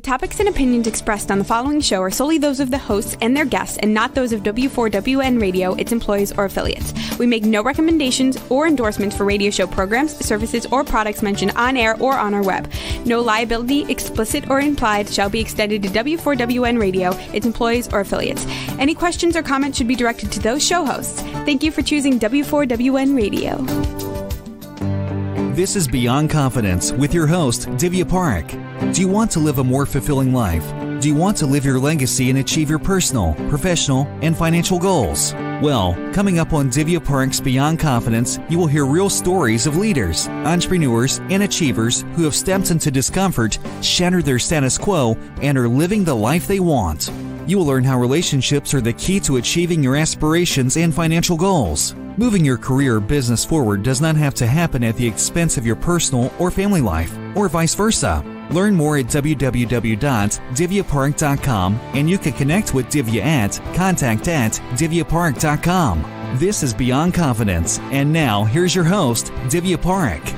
The topics and opinions expressed on the following show are solely those of the hosts and their guests and not those of W4WN Radio, its employees, or affiliates. We make no recommendations or endorsements for radio show programs, services, or products mentioned on air or on our web. No liability, explicit or implied, shall be extended to W4WN Radio, its employees, or affiliates. Any questions or comments should be directed to those show hosts. Thank you for choosing W4WN Radio. This is Beyond Confidence with your host, Divya Parekh. Do you want to live a more fulfilling life? Do you want to live your legacy and achieve your personal, professional, and financial goals? Well, coming up on Divya Parekh's Beyond Confidence, you will hear real stories of leaders, entrepreneurs, and achievers who have stepped into discomfort, shattered their status quo, and are living the life they want. You will learn how relationships are the key to achieving your aspirations and financial goals. Moving your career or business forward does not have to happen at the expense of your personal or family life, or vice versa. Learn more at www.divyaparekh.com, and you can connect with Divya at contact@divyaparekh.com. This is Beyond Confidence, and now here's your host, Divya Parekh.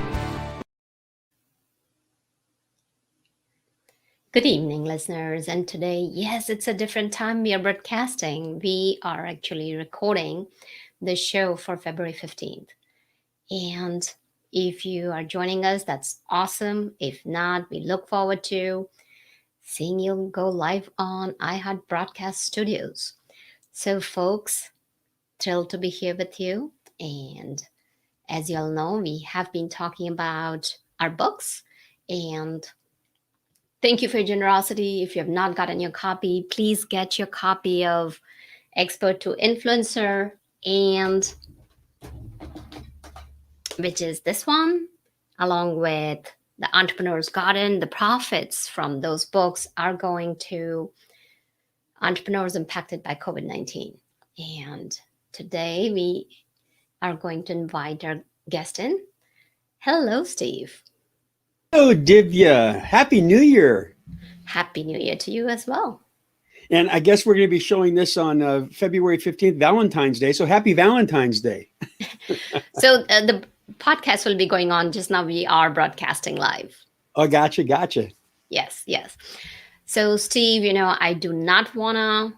Good evening, listeners. And today, yes, it's a different time we are broadcasting. We are actually recording the show for February 15th. And if you are joining us, that's awesome. If not, we look forward to seeing you go live on iHeart Broadcast Studios. So, folks, thrilled to be here with you. And as you all know, we have been talking about our books. And thank you for your generosity. If you have not gotten your copy, please get your copy of Expert to Influencer, and which is this one, along with The Entrepreneur's Garden. The profits from those books are going to entrepreneurs impacted by COVID-19. And today we are going to invite our guest in. Hello, Steve. Hello, Divya. Happy New Year. Happy New Year to you as well. And I guess we're going to be showing this on February 15th, Valentine's Day. So happy Valentine's Day. So the podcast will be going on just now. We are broadcasting live. Oh, gotcha. Yes. So Steve, I do not want to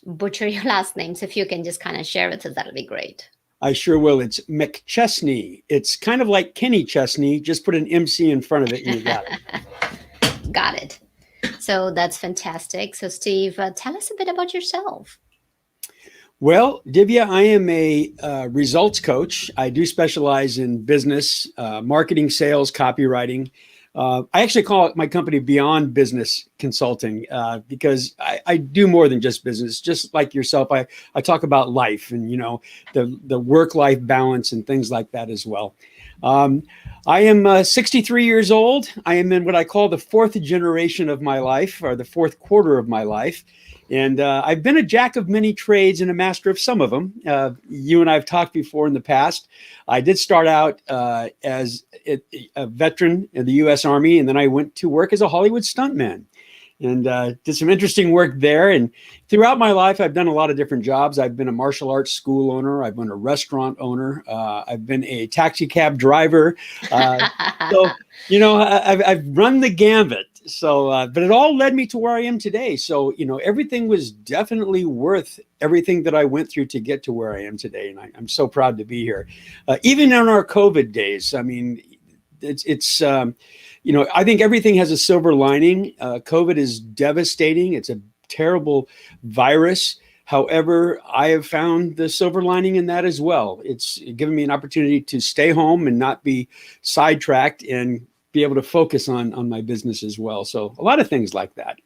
butcher your last name. So if you can just kind of share with us, that'll be great. I sure will. It's McChesney. It's kind of like Kenny Chesney. Just put an MC in front of it and you got it. Got it. So that's fantastic. So Steve, tell us a bit about yourself. Well, Divya, I am a results coach. I do specialize in business, marketing, sales, copywriting. I actually call it my company Beyond Business Consulting because I do more than just business. Just like yourself, I talk about life and, the work-life balance and things like that as well. I am 63 years old. I am in what I call the fourth generation of my life, or the fourth quarter of my life. And I've been a jack of many trades and a master of some of them. You and I have talked before in the past. I did start out as a veteran in the U.S. Army, and then I went to work as a Hollywood stuntman and did some interesting work there. And throughout my life, I've done a lot of different jobs. I've been a martial arts school owner. I've been a restaurant owner. I've been a taxi cab driver. So, I've run the gambit. So, but it all led me to where I am today. So, everything was definitely worth everything that I went through to get to where I am today. And I'm so proud to be here. Even in our COVID days, I mean, it's I think everything has a silver lining. COVID is devastating. It's a terrible virus. However, I have found the silver lining in that as well. It's given me an opportunity to stay home and not be sidetracked and be able to focus on my business as well. So a lot of things like that.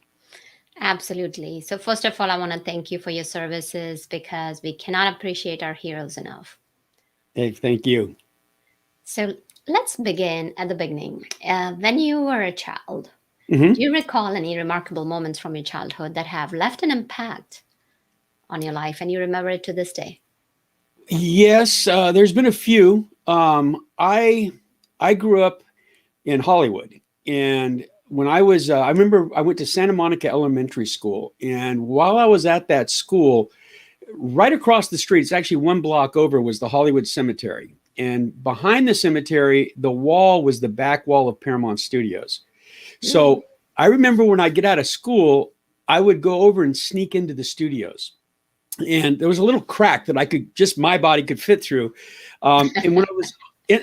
Absolutely. So first of all, I want to thank you for your services because we cannot appreciate our heroes enough. Hey, thank you. So let's begin at the beginning. When you were a child, Mm-hmm. do you recall any remarkable moments from your childhood that have left an impact on your life and you remember it to this day? Yes, there's been a few. I grew up in Hollywood, and when I was, I remember I went to Santa Monica Elementary School, and while I was at that school, right across the street, it's actually one block over, was the Hollywood Cemetery. And behind the cemetery, the wall was the back wall of Paramount Studios. So I remember when I get out of school, I would go over and sneak into the studios. And there was a little crack that my body could fit through. And when I was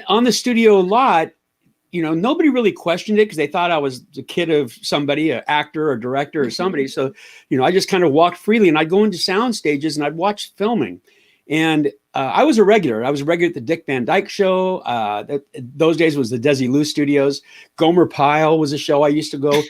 on the studio lot, nobody really questioned it because they thought I was the kid of somebody, an actor or director or somebody. So, I just kind of walked freely, and I'd go into sound stages and I'd watch filming. And I was a regular. I was a regular at the Dick Van Dyke Show. Those days was the Desilu Studios. Gomer Pyle was a show I used to go.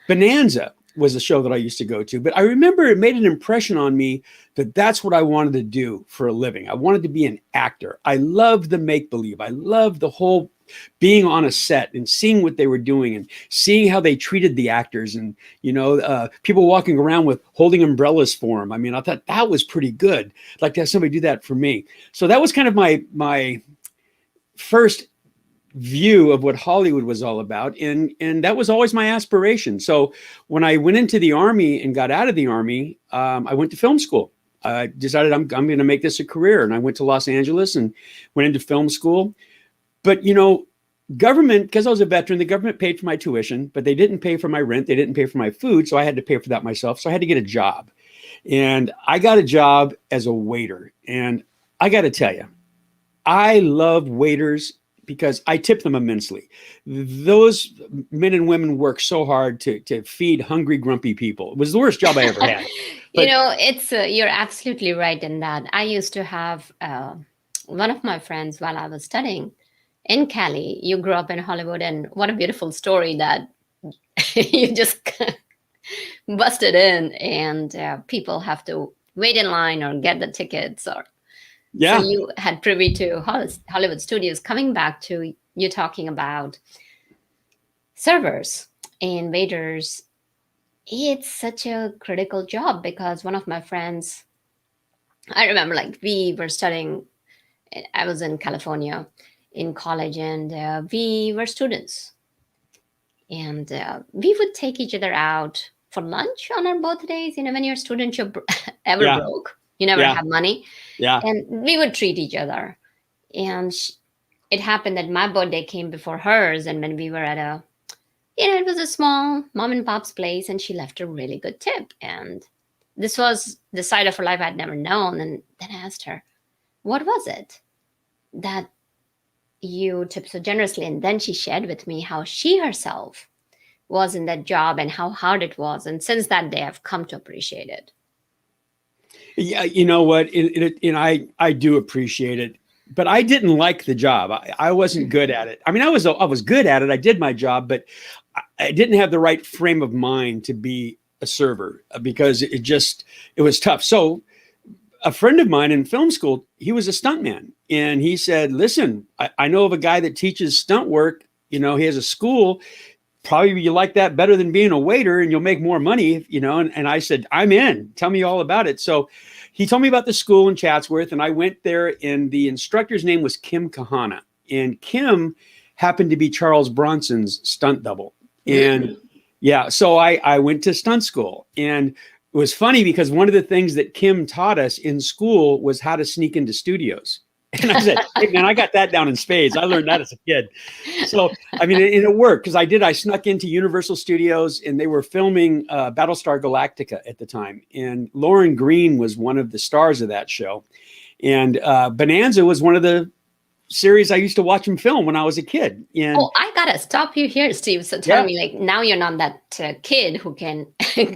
Bonanza was a show that I used to go to. But I remember it made an impression on me that that's what I wanted to do for a living. I wanted to be an actor. I loved the make-believe. I loved the whole being on a set and seeing what they were doing and seeing how they treated the actors and, people walking around with holding umbrellas for them. I mean, I thought that was pretty good. I'd like to have somebody do that for me. So that was kind of my first view of what Hollywood was all about. And that was always my aspiration. So when I went into the Army and got out of the Army, I went to film school. I decided I'm going to make this a career. And I went to Los Angeles and went into film school. But, government, because I was a veteran, the government paid for my tuition, but they didn't pay for my rent. They didn't pay for my food. So I had to pay for that myself. So I had to get a job. And I got a job as a waiter. And I got to tell you, I love waiters because I tip them immensely. Those men and women work so hard to feed hungry, grumpy people. It was the worst job I ever had. But, it's you're absolutely right in that. I used to have one of my friends while I was studying in Cali. You grew up in Hollywood, and what a beautiful story that you just busted in, and people have to wait in line or get the tickets, or so you had privy to Hollywood studios. Coming back to you talking about servers and waiters, it's such a critical job because one of my friends, I remember, we were studying. I was in California in college, and we were students, and we would take each other out for lunch on our birthdays. When you're a student, you're ever broke. You never have money. Yeah. And we would treat each other. And it happened that my birthday came before hers. And when we were at it was a small mom and pop's place, and she left a really good tip. And this was the side of her life I'd never known. And then I asked her, what was it that you tipped so generously? And then she shared with me how she herself was in that job and how hard it was. And since that day, I've come to appreciate it. Yeah, you know what? I do appreciate it, but I didn't like the job. I wasn't good at it. I mean, I was good at it. I did my job, but I didn't have the right frame of mind to be a server because it was tough. So a friend of mine in film school, he was a stuntman, and he said, listen, I know of a guy that teaches stunt work. He has a school. Probably you like that better than being a waiter, and you'll make more money, and I said, I'm in. Tell me all about it. So he told me about the school in Chatsworth, and I went there, and the instructor's name was Kim Kahana. And Kim happened to be Charles Bronson's stunt double. And so I went to stunt school, and it was funny because one of the things that Kim taught us in school was how to sneak into studios. And I said, hey, man, I got that down in spades. I learned that as a kid. So, I mean, it worked because I snuck into Universal Studios, and they were filming Battlestar Galactica at the time. And Lauren Green was one of the stars of that show. And Bonanza was one of the series I used to watch him film when I was a kid. And I gotta stop you here, Steve. So tell me, now you're not that kid who can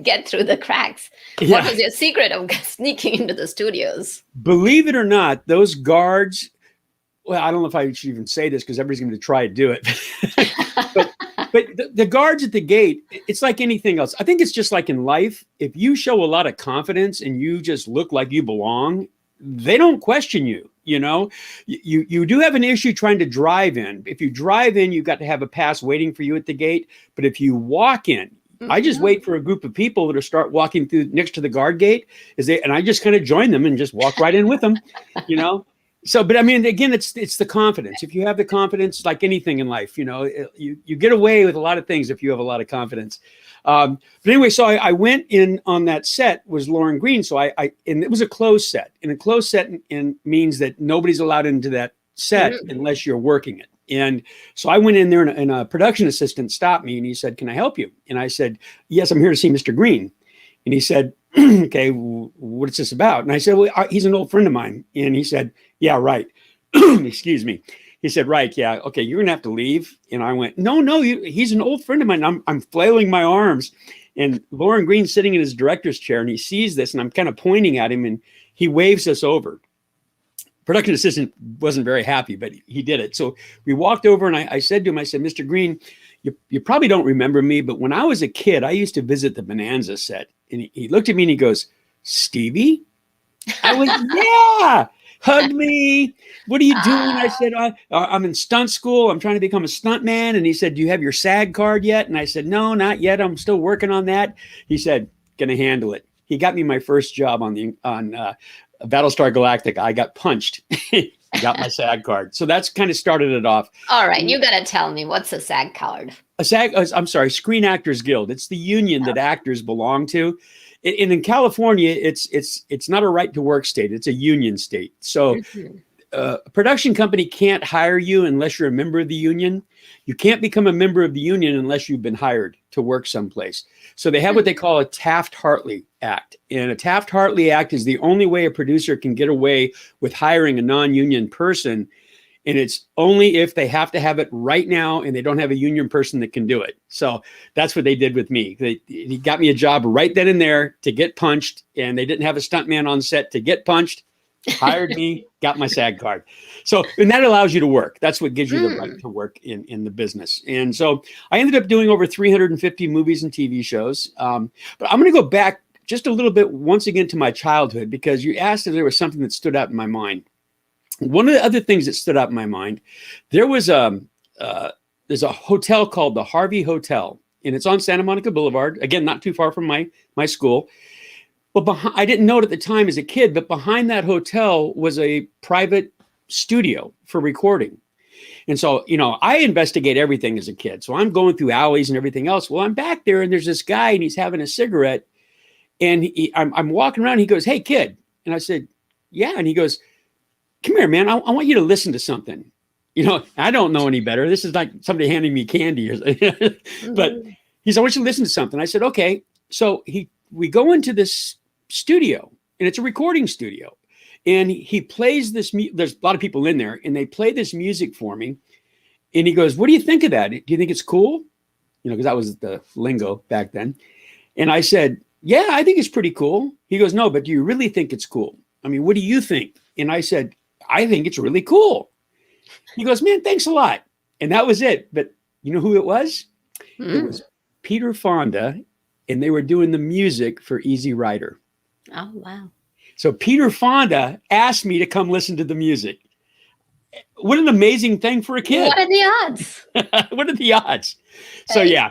get through the cracks. What was your secret of sneaking into the studios? Believe it or not, those guards, well, I don't know if I should even say this because everybody's going to try to do it. but the guards at the gate, it's like anything else. I think it's just like in life. If you show a lot of confidence and you just look like you belong, they don't question you. You do have an issue trying to drive in. If you drive in, you've got to have a pass waiting for you at the gate. But if you walk in, I just wait for a group of people to start walking through next to the guard gate, and I just kind of join them and just walk right in with them, So, but I mean, again, it's the confidence. If you have the confidence, like anything in life, you get away with a lot of things if you have a lot of confidence. But anyway, so I went in on that set was Lauren Green. So and it was a closed set, and a closed set means that nobody's allowed into that set unless you're working it. And so I went in there and a production assistant stopped me and he said, "Can I help you?" And I said, "Yes, I'm here to see Mr. Green." And he said, "Okay, what's this about?" And I said, "Well, he's an old friend of mine." And he said, "Yeah, right." Excuse me. He said, "Right, yeah, okay, you're gonna have to leave." And I went, No, he's an old friend of mine. I'm flailing my arms. And Lauren Green's sitting in his director's chair and he sees this and I'm kind of pointing at him and he waves us over. Production assistant wasn't very happy, but he did it. So we walked over and I said to him, I said, "Mr. Green, you probably don't remember me, but when I was a kid, I used to visit the Bonanza set." And he looked at me and he goes, "Stevie?" I went, "Yeah." Hugged me. "What are you doing?" I said, "I'm in stunt school. I'm trying to become a stunt man." And he said, "Do you have your SAG card yet?" And I said, "No, not yet. I'm still working on that." He said, "Gonna handle it." He got me my first job on Battlestar Galactica. I got punched. I got my SAG card. So that's kind of started it off. All right, you got to tell me, what's a SAG card? Screen Actors Guild. It's the union that actors belong to. And in California, it's not a right to work state. It's a union state. So a production company can't hire you unless you're a member of the union. You can't become a member of the union unless you've been hired to work someplace. So they have what they call a Taft-Hartley Act. And a Taft-Hartley Act is the only way a producer can get away with hiring a non-union person. And it's only if they have to have it right now and they don't have a union person that can do it. So that's what they did with me. He got me a job right then and there to get punched. And they didn't have a stuntman on set to get punched. Hired me, got my SAG card. So, and that allows you to work. That's what gives you the right to work in the business. And so I ended up doing over 350 movies and TV shows. But I'm going to go back just a little bit once again to my childhood, because you asked if there was something that stood out in my mind. One of the other things that stood out in my mind, there's a hotel called the Harvey Hotel, and it's on Santa Monica Boulevard. Again, not too far from my school. But I didn't know it at the time as a kid, but behind that hotel was a private studio for recording. And so, I investigate everything as a kid. So I'm going through alleys and everything else. Well, I'm back there and there's this guy and he's having a cigarette. And I'm walking around. He goes, "Hey, kid." And I said, "Yeah." And he goes, "Come here, man. I want you to listen to something." I don't know any better. This is like somebody handing me candy or something. But he said, "I want you to listen to something." I said, "Okay." So we go into this studio, and it's a recording studio. And he plays this. There's a lot of people in there, and they play this music for me. And he goes, "What do you think of that? Do you think it's cool?" Because that was the lingo back then. And I said, "Yeah, I think it's pretty cool." He goes, "No, but do you really think it's cool? I mean, what do you think?" And I said, "I think it's really cool." He goes, "Man, thanks a lot." And that was it. But you know who it was? It was Peter Fonda, and they were doing the music for Easy Rider. Oh, wow. So Peter Fonda asked me to come listen to the music. What an amazing thing for a kid. What are the odds? What are the odds? So, yeah.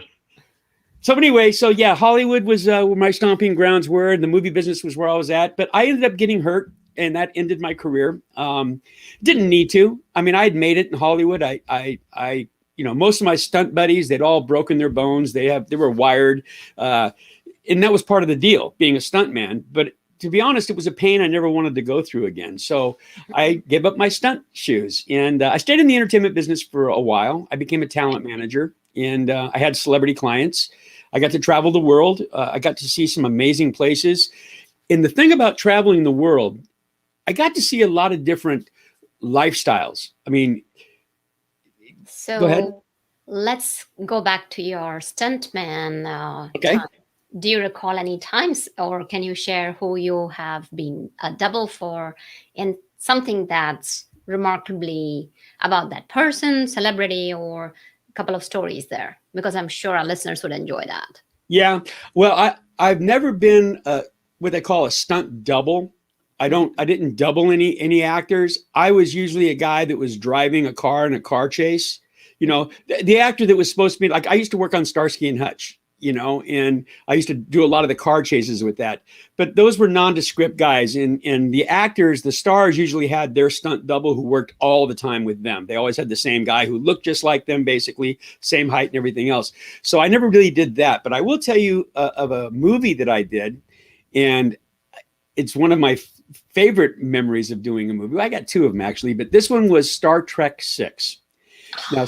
So anyway, Hollywood was where my stomping grounds were, and the movie business was where I was at. But I ended up getting hurt, and that ended my career. Didn't need to. I mean, I had made it in Hollywood. I most of my stunt buddies, they'd all broken their bones. They were wired. And that was part of the deal, being a stuntman. But to be honest, it was a pain I never wanted to go through again. So I gave up my stunt shoes. And I stayed in the entertainment business for a while. I became a talent manager, and I had celebrity clients. I got to travel the world. I got to see some amazing places. And the thing about traveling the world, I got to see a lot of different lifestyles. I mean, so go ahead. Let's go back to your stuntman. Okay. Time. Do you recall any times, or can you share who you have been a double for, and something that's remarkably about that person, celebrity, or a couple of stories there? Because I'm sure our listeners would enjoy that. Yeah. Well, I've never been what they call a stunt double. I didn't double any actors. I was usually a guy that was driving a car in a car chase. The actor that was supposed to be like, I used to work on Starsky and Hutch. And I used to do a lot of the car chases with that. But those were nondescript guys. And the actors, the stars usually had their stunt double who worked all the time with them. They always had the same guy who looked just like them, basically, same height and everything else. So I never really did that. But I will tell you of a movie that I did. And it's one of my favorite memories of doing a movie. Well, I got two of them actually, but this one was Star Trek 6. Now,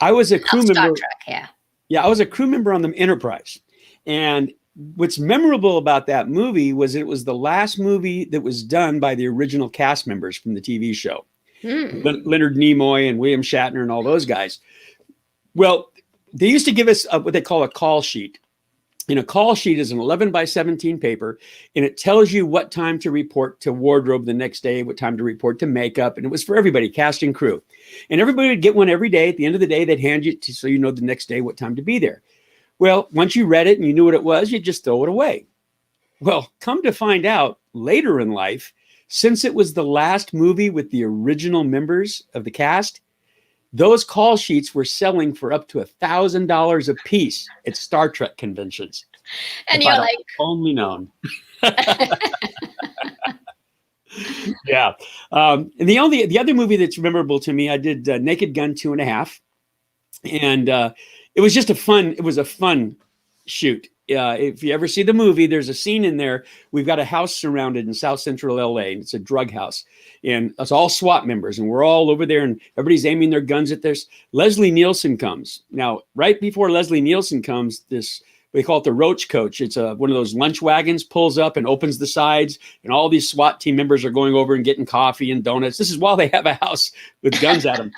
I was a crew member. Star Trek, yeah. Yeah, I was a crew member on the Enterprise. And what's memorable about that movie was it was the last movie that was done by the original cast members from the TV show. Leonard Nimoy and William Shatner and all those guys. Well, they used to give us what they call a call sheet. And a call sheet is an 11 by 17 paper, and it tells you what time to report to wardrobe the next day, what time to report to makeup. And it was for everybody, cast and crew. And everybody would get one every day. At the end of the day, they'd hand you so you know the next day what time to be there. Well, once you read it and you knew what it was, you just throw it away. Well, come to find out later in life, since it was the last movie with the original members of the cast, those call sheets were selling for up to $1,000 a piece at Star Trek conventions. And you're like, only known. Yeah. And the other movie that's memorable to me, I did Naked Gun 2.5. And it was just a fun shoot. If you ever see the movie, there's a scene in there. We've got a house surrounded in South Central LA. And it's a drug house. And it's all SWAT members. And we're all over there. And everybody's aiming their guns at this. Leslie Nielsen comes. Now, right before Leslie Nielsen comes, we call it the Roach Coach. It's one of those lunch wagons, pulls up and opens the sides. And all these SWAT team members are going over and getting coffee and donuts. This is while they have a house with guns at them.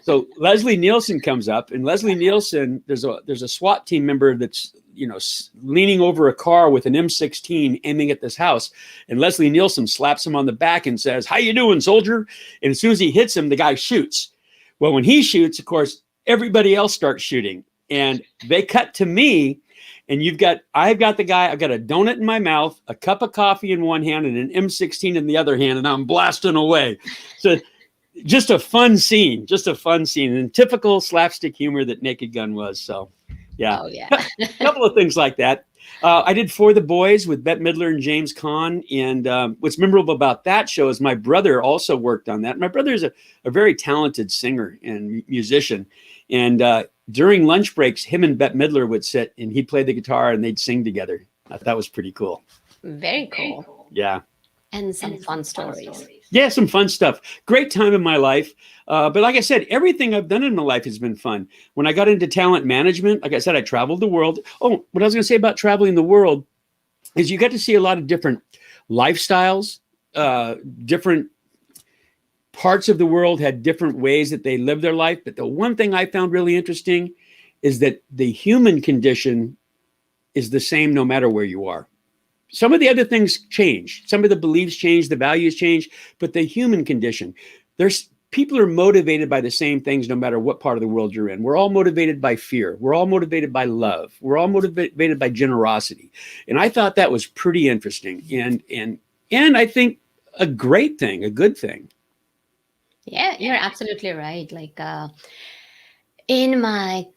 So Leslie Nielsen comes up. And Leslie Nielsen, there's a SWAT team member that's leaning over a car with an M16 aiming at this house. And Leslie Nielsen slaps him on the back and says, "How you doing, soldier?" And as soon as he hits him, the guy shoots. Well, when he shoots, of course, everybody else starts shooting. And they cut to me. And I've got a donut in my mouth, a cup of coffee in one hand, and an M16 in the other hand, and I'm blasting away. So just a fun scene, and typical slapstick humor that Naked Gun was. So. Yeah. Oh, yeah. A couple of things like that. I did For the Boys with Bette Midler and James Caan. And what's memorable about that show is my brother also worked on that. My brother is a very talented singer and musician. And during lunch breaks, him and Bette Midler would sit and he'd play the guitar and they'd sing together. I thought that was pretty cool. Very cool. Yeah. And some fun stories. Yeah, some fun stuff. Great time in my life. But like I said, everything I've done in my life has been fun. When I got into talent management, like I said, I traveled the world. Oh, what I was going to say about traveling the world is you get to see a lot of different lifestyles. Different parts of the world had different ways that they live their life. But the one thing I found really interesting is that the human condition is the same no matter where you are. Some of the other things change. Some of the beliefs change, the values change, but the human condition, people are motivated by the same things no matter what part of the world you're in. We're all motivated by fear. We're all motivated by love. We're all motivated by generosity. And I thought that was pretty interesting and I think a great thing, a good thing. Yeah, you're absolutely right. Like in my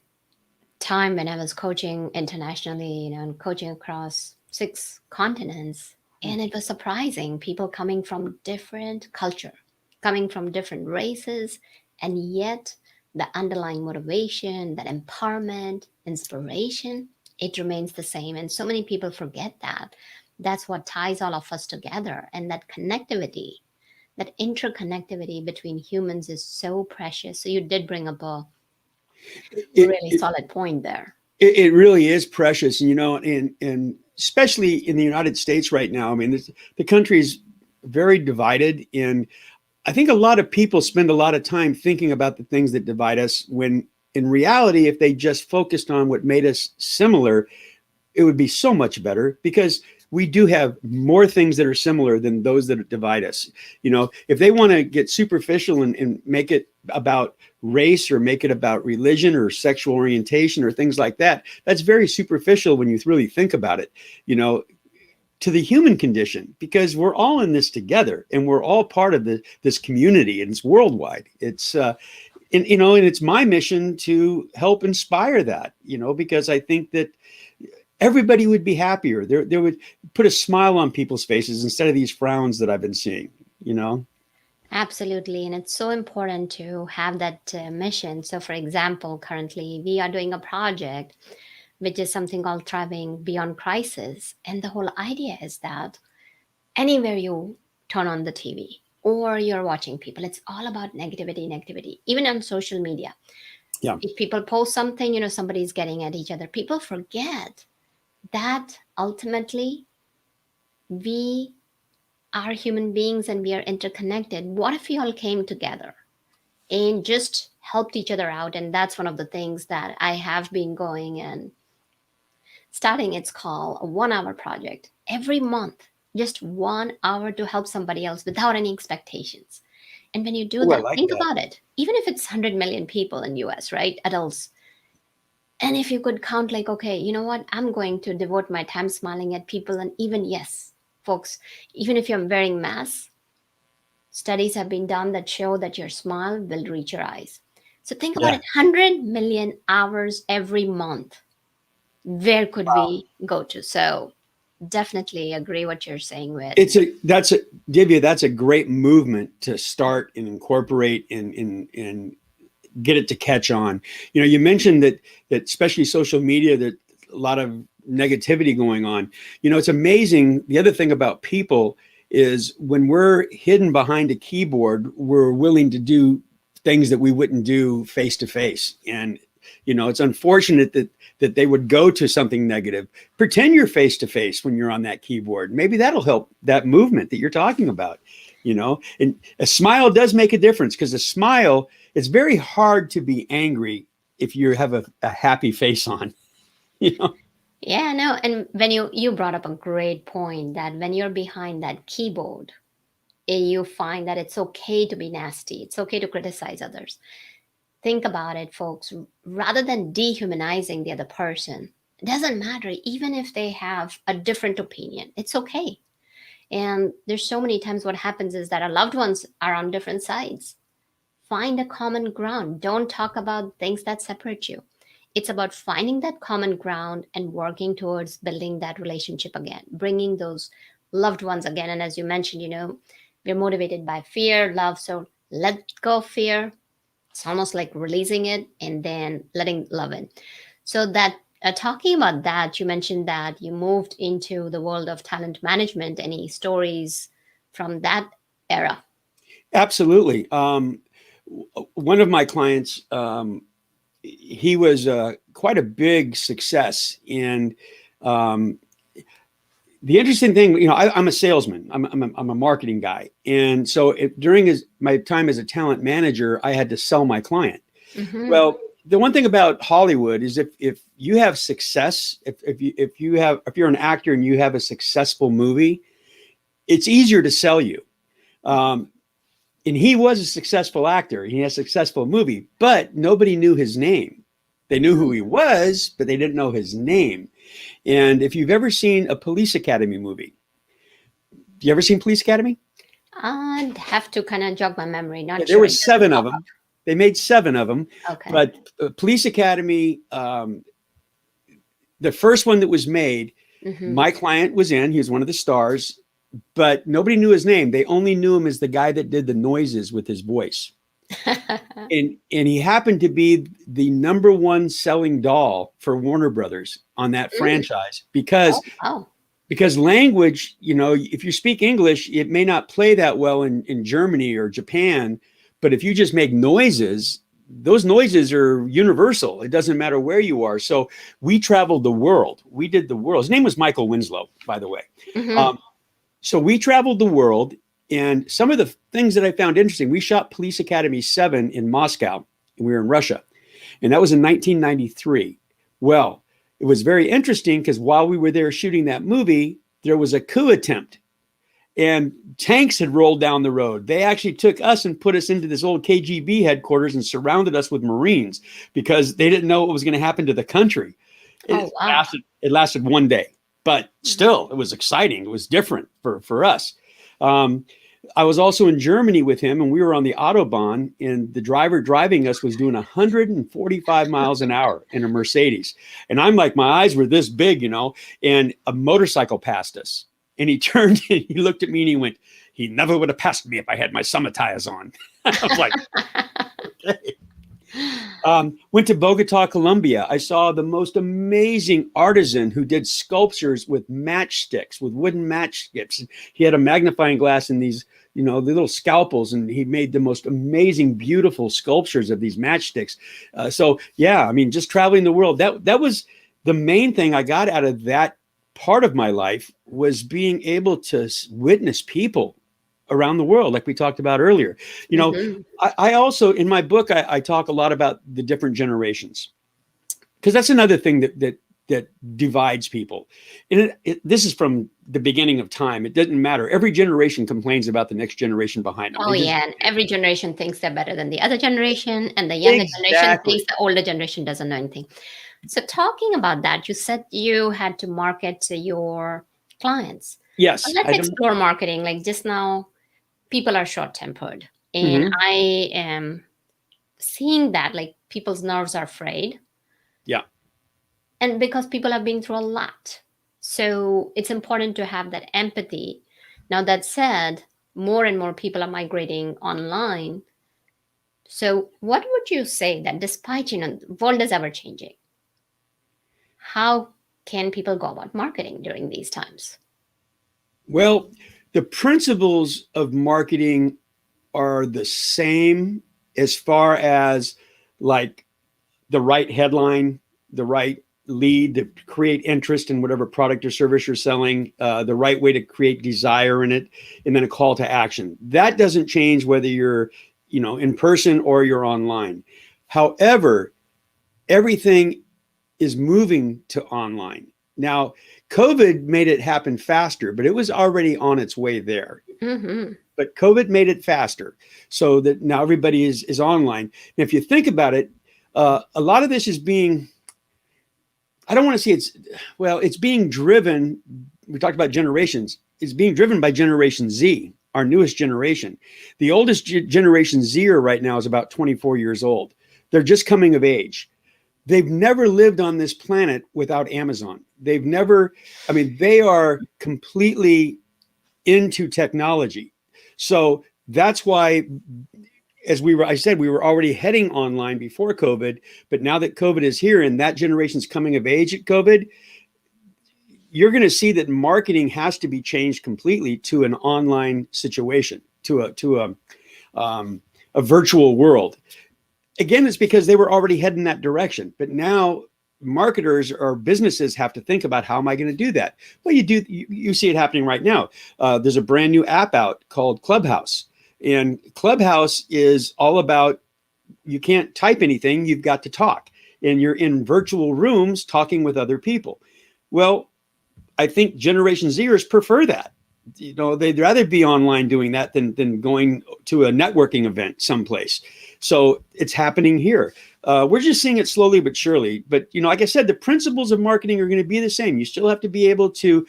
time when I was coaching internationally, and coaching across 6 continents, and it was surprising, people coming from different culture, coming from different races, and yet the underlying motivation, that empowerment, inspiration, it remains the same. And so many people forget that. That's what ties all of us together. And that connectivity, that interconnectivity between humans is so precious. So you did bring up a really solid point there. It really is precious. And especially in the United States right now, I mean, the country is very divided. And I think a lot of people spend a lot of time thinking about the things that divide us, when in reality, if they just focused on what made us similar, it would be so much better, because we do have more things that are similar than those that divide us. If they want to get superficial and make it about race, or make it about religion or sexual orientation or things like that, that's very superficial when you really think about it, to the human condition, because we're all in this together and we're all part of this community, and it's worldwide. It's, and it's my mission to help inspire that, because I think that everybody would be happier. They would put a smile on people's faces instead of these frowns that I've been seeing, Absolutely. And it's so important to have that mission. So for example, currently we are doing a project, which is something called Thriving Beyond Crisis. And the whole idea is that anywhere you turn on the TV or you're watching people. It's all about negativity, even on social media. Yeah. If people post something, somebody's getting at each other. People forget that ultimately we are human beings and we are interconnected. What if we all came together and just helped each other out? And that's one of the things that I have been going and starting. It's called a 1 hour project every month, just 1 hour to help somebody else without any expectations. And when you do Ooh, I that, like think that. about it. Even if it's 100 million people in US, right? Adults. And if you could count like, okay, you know what? I'm going to devote my time smiling at people. And even, yes, folks, even if you're wearing masks, studies have been done that show that your smile will reach your eyes. So think about Yeah. it, 100 million hours every month. Where could we go to? So definitely agree what you're saying with. Divya, that's a great movement to start and incorporate and get it to catch on. You mentioned that especially social media, that a lot of negativity going on. It's amazing. The other thing about people is when we're hidden behind a keyboard, we're willing to do things that we wouldn't do face to face. And it's unfortunate that they would go to something negative. Pretend you're face to face when you're on that keyboard. Maybe that'll help that movement that you're talking about. And a smile does make a difference, because a smile, it's very hard to be angry if you have a happy face on. Yeah, no. And when you brought up a great point that when you're behind that keyboard, you find that it's okay to be nasty. It's okay to criticize others. Think about it, folks. Rather than dehumanizing the other person, it doesn't matter. Even if they have a different opinion, it's okay. And there's so many times what happens is that our loved ones are on different sides. Find a common ground. Don't talk about things that separate you. It's about finding that common ground and working towards building that relationship again, bringing those loved ones again. And as you mentioned, we're motivated by fear, love. So let go of fear. It's almost like releasing it and then letting love in. So that talking about that, you mentioned that you moved into the world of talent management. Any stories from that era? Absolutely. One of my clients, he was quite a big success. And the interesting thing, I'm a salesman. I'm a marketing guy, and so during my time as a talent manager, I had to sell my client. Mm-hmm. Well, the one thing about Hollywood is if you have success, if you're an actor and you have a successful movie, it's easier to sell you. And he was a successful actor. He had a successful movie, but nobody knew his name. They knew who he was, but they didn't know his name. And if you've ever seen a Police Academy movie, you ever seen Police Academy? I'd have to kind of jog my memory. Not There sure. were 7 of them. They made 7 of them. Okay. But Police Academy, the first one that was made, Mm-hmm. my client was in. He was one of the stars, but nobody knew his name. They only knew him as the guy that did the noises with his voice. And he happened to be the #1 selling doll for Warner Brothers on that franchise because language, if you speak English, it may not play that well in Germany or Japan, but if you just make noises, those noises are universal. It doesn't matter where you are. So we traveled the world. We did the world. His name was Michael Winslow, by the way. Mm-hmm. So we traveled the world. And some of the things that I found interesting, we shot Police Academy 7 in Moscow, and we were in Russia. And that was in 1993. Well, it was very interesting because while we were there shooting that movie, there was a coup attempt. And tanks had rolled down the road. They actually took us and put us into this old KGB headquarters and surrounded us with Marines because they didn't know what was going to happen to the country. It lasted 1 day. But still, it was exciting. It was different for us. I was also in Germany with him, and we were on the Autobahn, and the driver driving us was doing 145 miles an hour in a Mercedes. And I'm like, my eyes were this big, and a motorcycle passed us. And he turned and he looked at me and he went, "He never would have passed me if I had my summer tires on." I was like, okay. Went to Bogota, Colombia. I saw the most amazing artisan who did sculptures with matchsticks, with wooden matchsticks. He had a magnifying glass and these, the little scalpels, and he made the most amazing, beautiful sculptures of these matchsticks. So yeah, I mean, just traveling the world, that was the main thing I got out of that part of my life, was being able to witness people around the world, like we talked about earlier. I also, in my book, I talk a lot about the different generations, because that's another thing that divides people. And this is from the beginning of time. It doesn't matter. Every generation complains about the next generation behind them. And every generation thinks they're better than the other generation, and the younger generation thinks the older generation doesn't know anything. So talking about that, you said you had to market to your clients. Yes. So let's explore marketing. Like just now, people are short-tempered, and I am seeing that, like, people's nerves are frayed. Yeah. And because people have been through a lot. So it's important to have that empathy. Now, that said, more and more people are migrating online. So what would you say that despite, the world is ever changing, how can people go about marketing during these times? Well, the principles of marketing are the same as far as like the right headline, the right lead to create interest in whatever product or service you're selling, the right way to create desire in it, and then a call to action. That doesn't change whether you're, in person or you're online. However, everything is moving to online. Now, COVID made it happen faster, but it was already on its way there. But COVID made it faster, so that now everybody is online. And if you think about it, a lot of this is being, I don't want to say it's being driven. We talked about generations. It's being driven by Generation Z, our newest generation. The oldest Generation Zer right now is about 24 years old. They're just coming of age. They've never lived on this planet without Amazon. They are completely into technology. So that's why, I said, we were already heading online before COVID, but now that COVID is here and that generation's coming of age at COVID, you're going to see that marketing has to be changed completely to an online situation, to a virtual world. Again, it's because they were already heading that direction. But now marketers or businesses have to think about, how am I going to do that? Well, you see it happening right now. There's a brand new app out called Clubhouse. And Clubhouse is all about, you can't type anything, you've got to talk. And you're in virtual rooms talking with other people. Well, I think Generation Zers prefer that. They'd rather be online doing that than going to a networking event someplace. So it's happening here. We're just seeing it slowly but surely. But, like I said, the principles of marketing are going to be the same. You still have to be able to,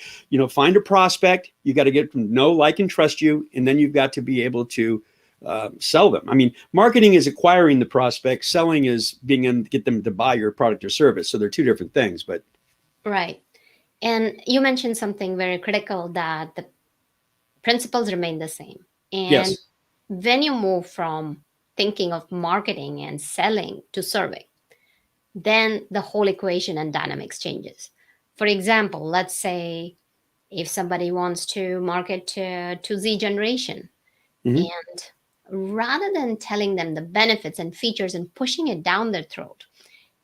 find a prospect. You got to get them to know, like, and trust you. And then you've got to be able to sell them. I mean, marketing is acquiring the prospect. Selling is being able to get them to buy your product or service. So they're two different things. But right. And you mentioned something very critical, that the principles remain the same. And yes. When you move from thinking of marketing and selling to serving, then the whole equation and dynamics changes. For example, let's say if somebody wants to market to Z generation, and rather than telling them the benefits and features and pushing it down their throat,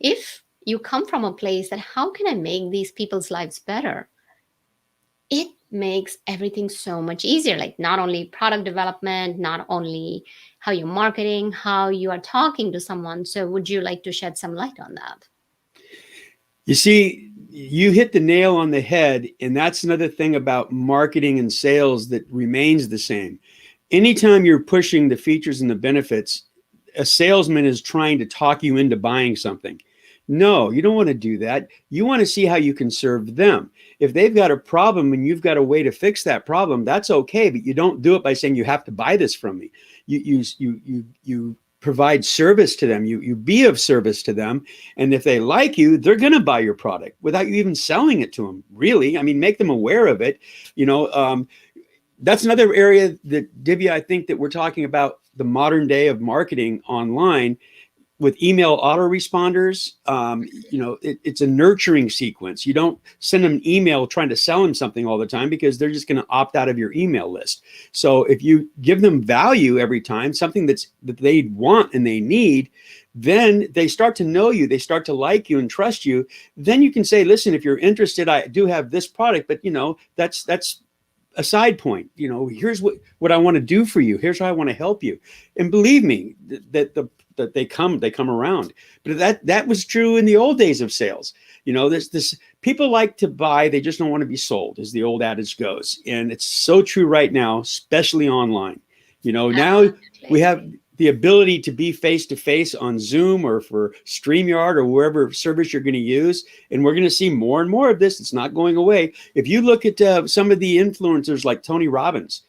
if you come from a place that, how can I make these people's lives better? It makes everything so much easier. Like, not only product development, not only how you're marketing, how you are talking to someone. So would you like to shed some light on that? You see, you hit the nail on the head. And that's another thing about marketing and sales that remains the same. Anytime you're pushing the features and the benefits, a salesman is trying to talk you into buying something. No, you don't want to do that. You want to see how you can serve them. If they've got a problem and you've got a way to fix that problem, that's okay. But you don't do it by saying, you have to buy this from me. You provide service to them. You be of service to them. And if they like you, they're going to buy your product without you even selling it to them. Really, I mean, make them aware of it. That's another area that, Divya, I think that we're talking about the modern day of marketing online. with email autoresponders, it's a nurturing sequence. You don't send them an email trying to sell them something all the time, because they're just going to opt out of your email list. So if you give them value every time, something that they want and they need, then they start to know you, they start to like you and trust you. Then you can say, listen, if you're interested, I do have this product, but that's a side point. Here's what I want to do for you. Here's how I want to help you. And believe me, that they come around. But that was true in the old days of sales. There's this, people like to buy, they just don't want to be sold, as the old adage goes. And it's so true right now, especially online. Now we have the ability to be face-to-face on Zoom or for StreamYard or wherever service you're going to use. And we're going to see more and more of this. It's not going away. If you look at some of the influencers like Tony Robbins,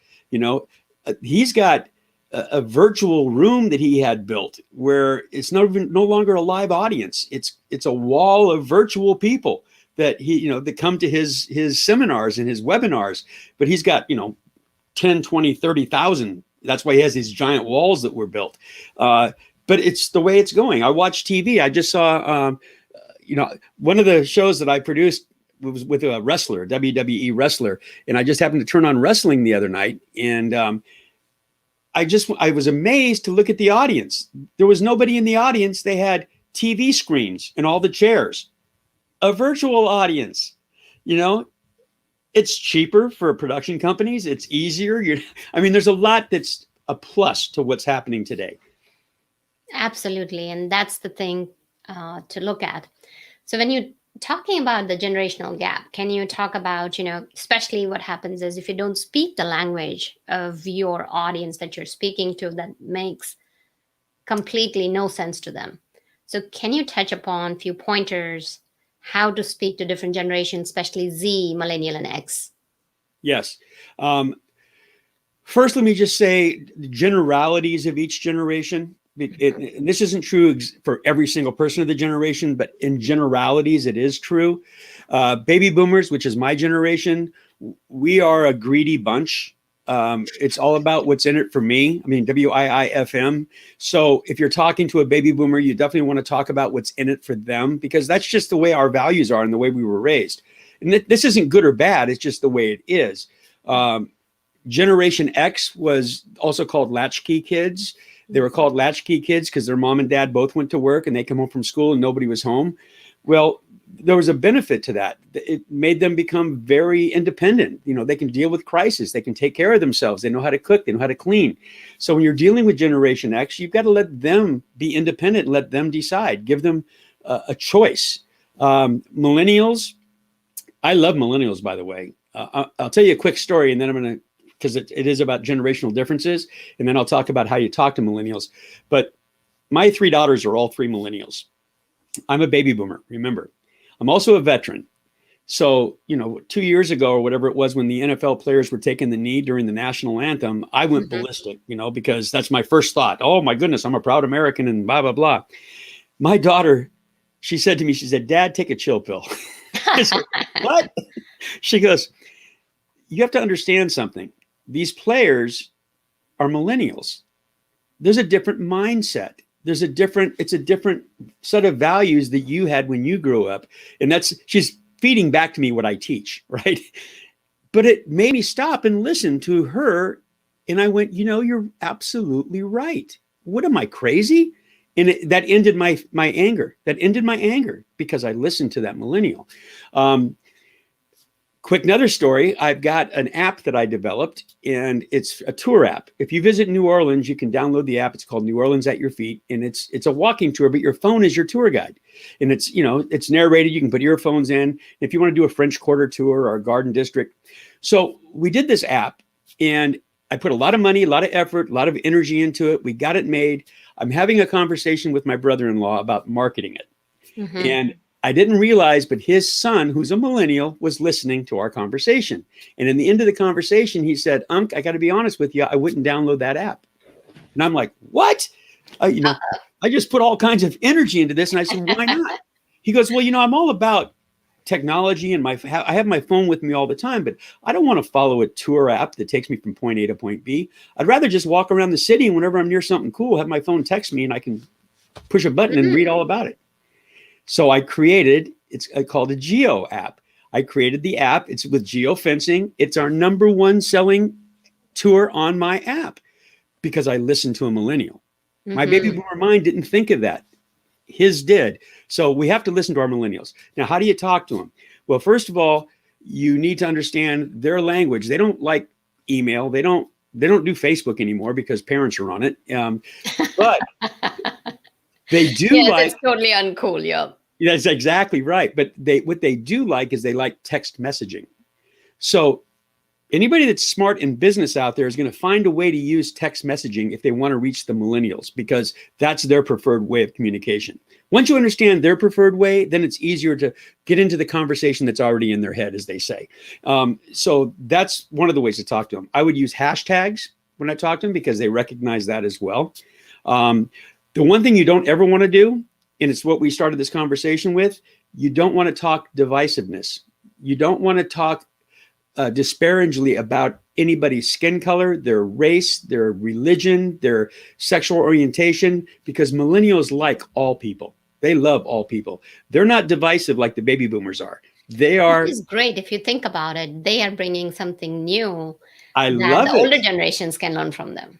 he's got a virtual room that he had built where it's no longer a live audience. It's a wall of virtual people that that come to his seminars and his webinars, but he's got, 10, 20, 30,000. That's why he has these giant walls that were built. But it's the way it's going. I watch TV. I just saw, one of the shows that I produced was with a wrestler, a WWE wrestler. And I just happened to turn on wrestling the other night. And I was amazed to look at the audience. There was nobody in the audience. They had TV screens in all the chairs. A virtual audience, It's cheaper for production companies. It's easier. There's a lot that's a plus to what's happening today. Absolutely. And that's the thing to look at. So when you're talking about the generational gap, can you talk about, especially what happens is if you don't speak the language of your audience that you're speaking to, that makes completely no sense to them. So can you touch upon a few pointers how to speak to different generations, especially Z, Millennial, and X? Yes. First, let me just say the generalities of each generation. And this isn't true for every single person of the generation, but in generalities, it is true. Baby boomers, which is my generation, we are a greedy bunch. It's all about what's in it for me. WIIFM. So if you're talking to a baby boomer, you definitely want to talk about what's in it for them, because that's just the way our values are and the way we were raised. And this isn't good or bad. It's just the way it is. Generation X was also called latchkey kids. They were called latchkey kids because their mom and dad both went to work and they come home from school and nobody was home. Well, there was a benefit to that. It made them become very independent. They can deal with crisis. They can take care of themselves. They know how to cook. They know how to clean. So when you're dealing with Generation X, you've got to let them be independent and let them decide. Give them a choice. Millennials, I love millennials, by the way. I'll tell you a quick story, and then I'm going to, because it is about generational differences, and then I'll talk about how you talk to millennials. But my 3 daughters are all 3 millennials. I'm a baby boomer, remember. I'm also a veteran. So, 2 years ago or whatever it was when the NFL players were taking the knee during the national anthem, I went ballistic, because that's my first thought. Oh, my goodness, I'm a proud American and blah, blah, blah. My daughter, she said to me, she said, Dad, take a chill pill. I said, what? She goes, you have to understand something. These players are millennials. There's a different mindset. It's a different set of values that you had when you grew up. And she's feeding back to me what I teach, right? But it made me stop and listen to her. And I went, you're absolutely right. What am I, crazy? And that ended my anger. That ended my anger because I listened to that millennial. Quick another story. I've got an app that I developed, and it's a tour app. If you visit New Orleans, you can download the app. It's called New Orleans at Your Feet, and it's a walking tour, but your phone is your tour guide. And it's narrated. You can put earphones in if you want to do a French Quarter tour or a Garden District. So we did this app, and I put a lot of money, a lot of effort, a lot of energy into it. We got it made. I'm having a conversation with my brother-in-law about marketing it. Mm-hmm. And I didn't realize, but his son, who's a millennial, was listening to our conversation. And in the end of the conversation, he said, I got to be honest with you, I wouldn't download that app. And I'm like, what? I just put all kinds of energy into this. And I said, why not? He goes, well, I'm all about technology and I have my phone with me all the time, but I don't want to follow a tour app that takes me from point A to point B. I'd rather just walk around the city and whenever I'm near something cool, have my phone text me and I can push a button and read all about it. So I created, it's called a geo app. I created the app. It's with geofencing. It's our number one selling tour on my app because I listened to a millennial. My baby boomer mind didn't think of that. His did. So we have to listen to our millennials. Now, how do you talk to them? Well, first of all, you need to understand their language. They don't like email. They don't do Facebook anymore because parents are on it. But they do like. It's totally uncool. Yeah. That's exactly right. But what they do like is they like text messaging. So anybody that's smart in business out there is going to find a way to use text messaging if they want to reach the millennials, because that's their preferred way of communication. Once you understand their preferred way, then it's easier to get into the conversation that's already in their head, as they say. So that's one of the ways to talk to them. I would use hashtags when I talk to them because they recognize that as well. The one thing you don't ever want to do, and it's what we started this conversation with, you don't want to talk divisiveness. You don't want to talk disparagingly about anybody's skin color, their race, their religion, their sexual orientation, because millennials like all people. They love all people. They're not divisive like the baby boomers are. They are. It's great if you think about it. They are bringing something new. I that love the it. older generations can learn from them.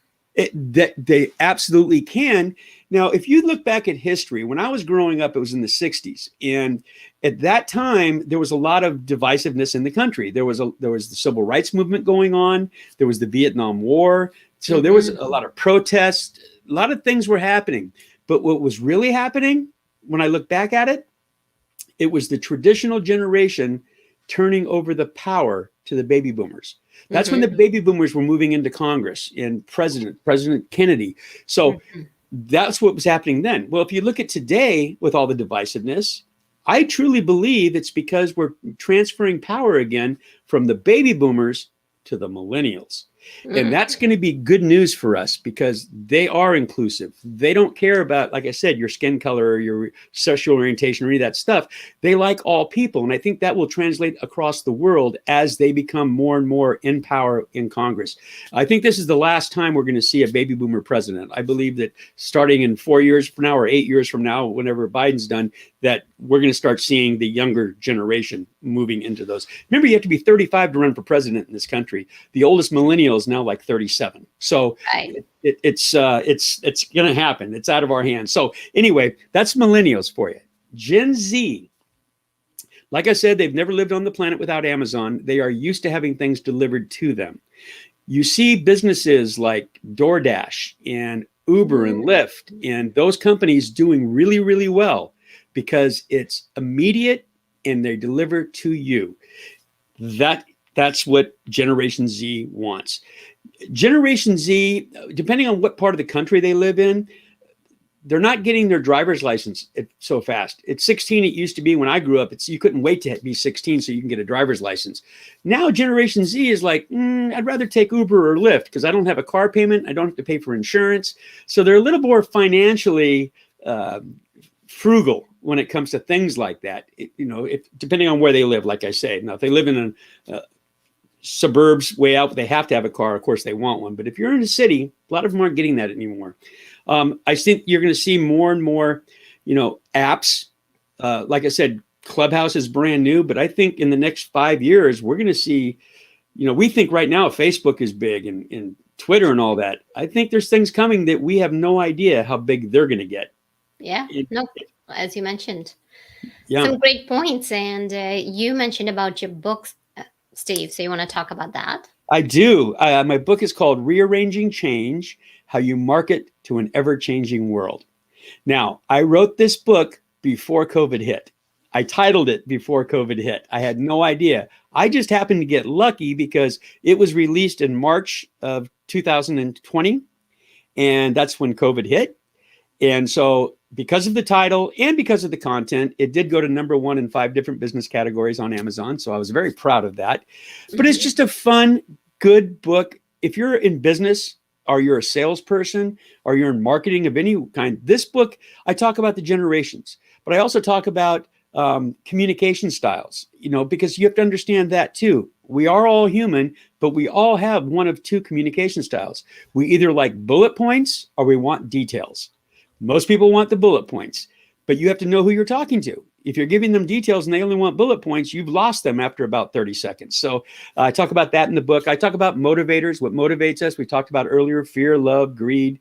They absolutely can. Now, if you look back at history, when I was growing up, it was in the 60s. And at that time, there was a lot of divisiveness in the country. There was the civil rights movement going on. There was the Vietnam War. So there was a lot of protests. A lot of things were happening. But what was really happening, when I look back at it, it was the traditional generation turning over the power to the baby boomers. That's when the baby boomers were moving into Congress and President Kennedy. So that's what was happening then. Well, if you look at today with all the divisiveness, I truly believe it's because we're transferring power again from the baby boomers to the millennials. And that's going to be good news for us because they are inclusive. They don't care about, like I said, your skin color or your sexual orientation or any of that stuff. They like all people. And I think that will translate across the world as they become more and more in power in Congress. I think this is the last time we're going to see a baby boomer president. I believe that starting in 4 years from now or 8 years from now, whenever Biden's done, that we're going to start seeing the younger generation moving into those. Remember, you have to be 35 to run for president in this country. The oldest millennial is now like 37. So it's going to happen. It's out of our hands. So anyway, that's millennials for you. Gen Z, like I said, they've never lived on the planet without Amazon. They are used to having things delivered to them. You see businesses like DoorDash and Uber and Lyft and those companies doing really, really well because it's immediate and they deliver to you. That's what Generation Z wants. Generation Z, depending on what part of the country they live in, they're not getting their driver's license so fast. At 16, it used to be when I grew up, you couldn't wait to be 16 so you can get a driver's license. Now, Generation Z is like, I'd rather take Uber or Lyft because I don't have a car payment. I don't have to pay for insurance. So they're a little more financially frugal when it comes to things like that. Depending on where they live, like I say. Now, if they live in suburbs way out, they have to have a car. Of course, they want one. But if you're in a city, a lot of them aren't getting that anymore. I think you're going to see more and more, apps. Like I said, Clubhouse is brand new, but I think in the next 5 years, we're going to see, we think right now Facebook is big and Twitter and all that. I think there's things coming that we have no idea how big they're going to get. Yeah, as you mentioned. Yeah. Some great points. And you mentioned about your books, Steve. So you want to talk about that? I do. My book is called Reorganizing Change, How You Market to an Ever-Changing World. Now, I wrote this book before COVID hit. I titled it before COVID hit. I had no idea. I just happened to get lucky because it was released in March of 2020, and that's when COVID hit. And so because of the title and because of the content, it did go to #1 in 5 different business categories on Amazon. So I was very proud of that. But it's just a fun, good book. If you're in business or you're a salesperson or you're in marketing of any kind, this book, I talk about the generations, but I also talk about communication styles, because you have to understand that too. We are all human, but we all have one of two communication styles. We either like bullet points or we want details. Most people want the bullet points, but you have to know who you're talking to. If you're giving them details and they only want bullet points, you've lost them after about 30 seconds. So I talk about that in the book. I talk about motivators, what motivates us. We talked about earlier, fear, love, greed,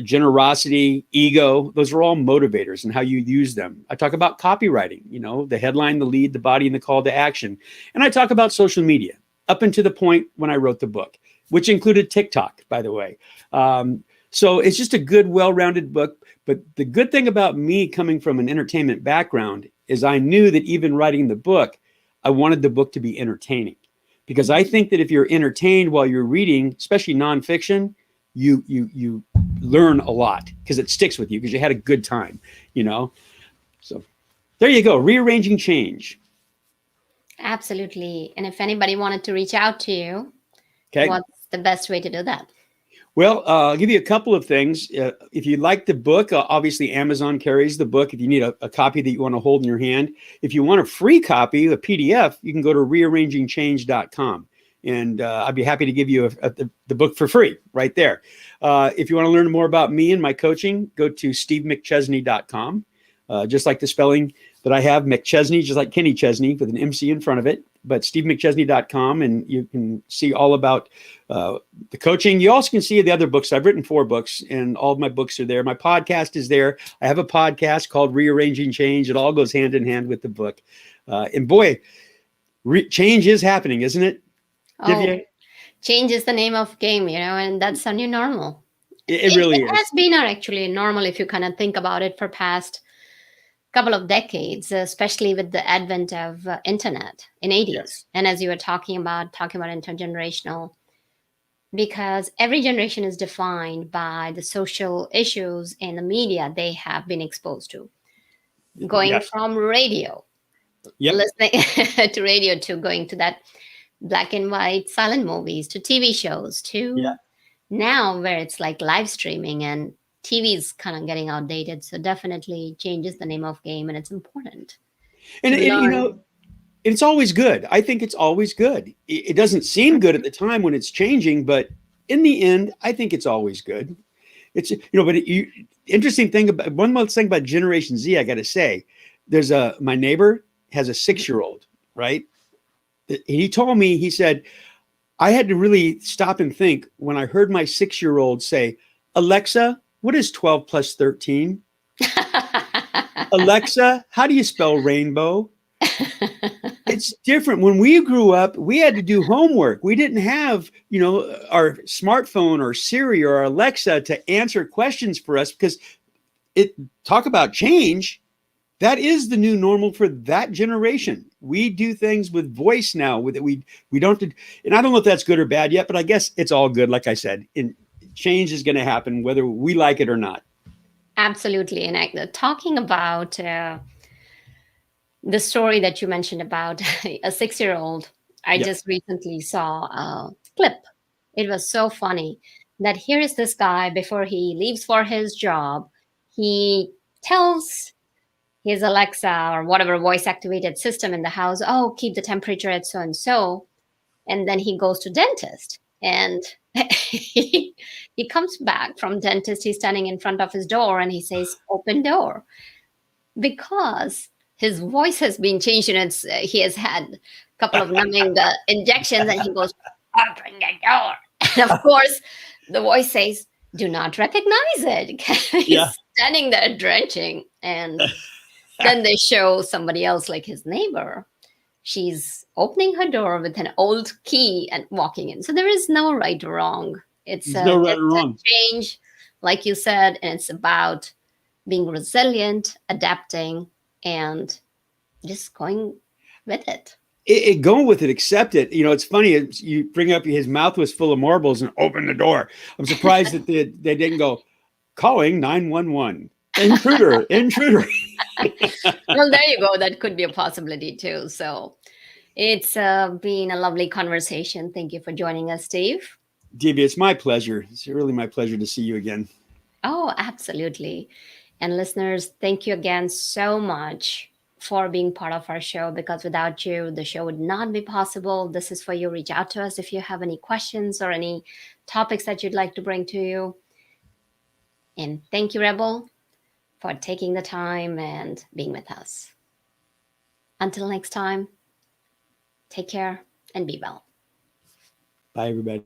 generosity, ego. Those are all motivators and how you use them. I talk about copywriting, the headline, the lead, the body, and the call to action. And I talk about social media up until the point when I wrote the book, which included TikTok, by the way. So it's just a good, well-rounded book. But the good thing about me coming from an entertainment background is I knew that even writing the book, I wanted the book to be entertaining. Because I think that if you're entertained while you're reading, especially nonfiction, you learn a lot because it sticks with you because you had a good time, So there you go, Rearranging Change. Absolutely. And if anybody wanted to reach out to you, what's the best way to do that? Well, I'll give you a couple of things. If you like the book, obviously Amazon carries the book. If you need a copy that you want to hold in your hand, if you want a free copy, a PDF, you can go to rearrangingchange.com. And I'd be happy to give you the book for free right there. If you want to learn more about me and my coaching, go to stevemcchesney.com. Just like the spelling that I have, McChesney, just like Kenny Chesney with an MC in front of it, but stevemcchesney.com, and you can see all about the coaching. You also can see the other books. I've written 4 books, and all of my books are there. My podcast is there. I have a podcast called Rearranging Change. It all goes hand in hand with the book. And boy, change is happening, isn't it? Divya? Change is the name of game, and that's our new normal. It really is. It has been our actually normal if you kind of think about it for past couple of decades, especially with the advent of internet in 80s. Yes. And as you were talking about intergenerational, because every generation is defined by the social issues and the media they have been exposed to. Going from radio, listening to radio, to going to that black and white silent movies, to TV shows, to now where it's like live streaming, and TV is kind of getting outdated. So definitely change is the name of game, and it's important. And it's always good. I think it's always good. It doesn't seem good at the time when it's changing, but in the end, I think it's always good. It's, interesting thing about one more thing about Generation Z, I got to say, there's my neighbor has a 6-year-old, right? He told me, he said, I had to really stop and think when I heard my 6-year-old say, Alexa, what is 12 plus 13? Alexa, how do you spell rainbow? It's different. When we grew up, we had to do homework. We didn't have, our smartphone or Siri or Alexa to answer questions for us, because talk about change. That is the new normal for that generation. We do things with voice now. We don't, and I don't know if that's good or bad yet, but I guess it's all good. Like I said, change is going to happen whether we like it or not. Absolutely. And talking about the story that you mentioned about a 6-year-old, I just recently saw a clip. It was so funny that here is this guy, before he leaves for his job, he tells his Alexa or whatever voice activated system in the house, keep the temperature at so and so. And then he goes to dentist, and he comes back from dentist. He's standing in front of his door and he says, open door, because his voice has been changed. And he has had a couple of numbing injections, and he goes, open the door. And of course, the voice says, do not recognize it. He's standing there drenching. And then they show somebody else, like his neighbor. She's opening her door with an old key and walking in. So there is no right or wrong. It's no right or wrong. Change, like you said, and it's about being resilient, adapting, and just going with it. Go with it, accept it. It's funny. You bring up his mouth was full of marbles and open the door. I'm surprised that they didn't go, calling 911. Intruder. Well, there you go. That could be a possibility too. So it's been a lovely conversation. Thank you for joining us, Steve. Divya, it's my pleasure. It's really my pleasure to see you again. Oh, absolutely. And listeners, thank you again so much for being part of our show, because without you, the show would not be possible. This is for you. Reach out to us if you have any questions or any topics that you'd like to bring to you. And thank you, Rebel, for taking the time and being with us. Until next time, take care and be well. Bye, everybody.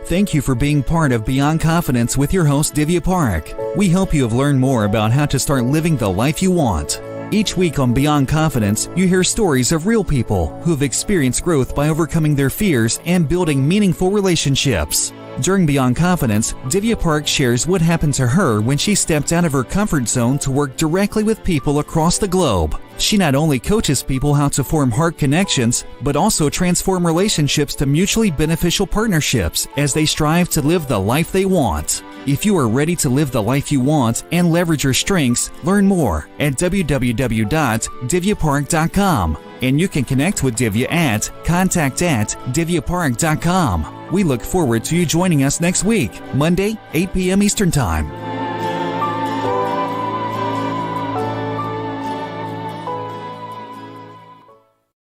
Thank you for being part of Beyond Confidence with your host, Divya Parekh. We hope you have learned more about how to start living the life you want. Each week on Beyond Confidence, you hear stories of real people who have experienced growth by overcoming their fears and building meaningful relationships. During Beyond Confidence, Divya Parekh shares what happened to her when she stepped out of her comfort zone to work directly with people across the globe. She not only coaches people how to form heart connections, but also transform relationships to mutually beneficial partnerships as they strive to live the life they want. If you are ready to live the life you want and leverage your strengths, learn more at www.divyaparekh.com. And you can connect with Divya at contact@divyaparekh.com. We look forward to you joining us next week, Monday, 8 p.m. Eastern Time.